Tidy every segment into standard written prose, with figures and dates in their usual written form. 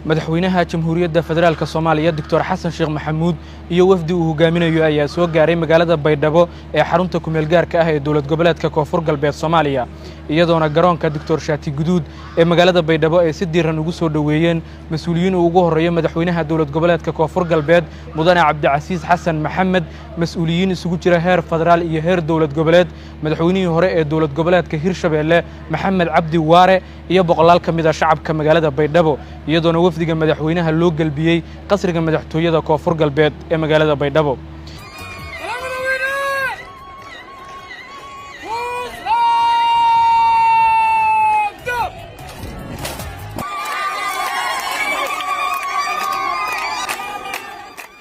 madaxweynaha Jamhuuriyadda Federaalka Soomaaliya Dr. Xasan Sheekh Maxamuud iyo wafdi uu hogaaminayo ayaa soo gaaray magaalada Baydhabo ee xarunta ku meel gaarka ah ee dawlad goboleedka Koonfur Galbeed Soomaaliya iyadoona garoonka Dr. Shaati Guduud ee magaalada Baydhabo ay si diiran ugu soo dhaweeyeen mas'uuliyiin ugu horeeya madaxweynaha dawlad goboleedka Koonfur Galbeed Mudane Cabdicasiis Xasan Maxamed mas'uuliyiin isugu jira heer federaal iyo heer dawlad goboleed madaxweynihii hore ee dawlad goboleedka Hirshabeelle Maxamed Cabdi Waare iyo boqolaal ka mid ah shacabka magaalada Baydhabo iyadoona wafdiga madaxweynaha loo galbiyay qasriga madaxtooyada Koonfur Galbeed ee magaalada Baydhabo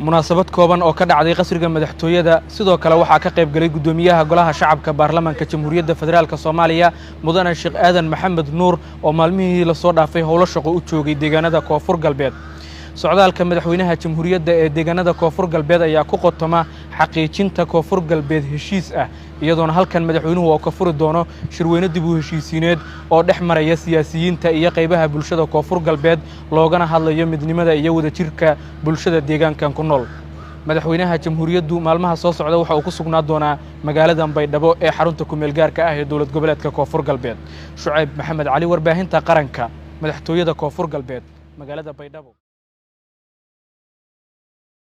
munaasabad kooban oo ka dhacday qasriga madaxtooyada sidoo kale waxa ka qayb galay gudoomiyaha golaha shacabka baarlamaanka Jamhuuriyadda Federaalka Soomaaliya Mudane Sheekh Aadan Maxamed Nuur oo maalmihii la soo dhaafay howlo shaqo u joogay deegaanada Koonfur Galbeed socdaalka madaxweynaha Jamhuuriyadda ee deegaanada Koonfur Galbeed ayaa ku qotoma xaqiijinta Koonfur Galbeed heshiis ah iyadoona halkan madaxweynuhu uu ka furi doono shirweyne dib u heshiisiineed oo dhex maraya siyaasiyiinta iyo qaybaha bulshada Koonfur Galbeed loogana hadlayo midnimada iyo wadajirka bulshada deegaankan ku nool madaxweynaha Jamhuuriyaddu maalmaha soo socda waxa uu ku sugnaa doonaa magaalada Baydhabo ee xarunta ku meel gaarka ah ee dawlad goboleedka Koonfur Galbeed Shucayb Maxamed Cali warbaahinta qaranka madaxtooyada Koonfur Galbeed magaalada Baydhabo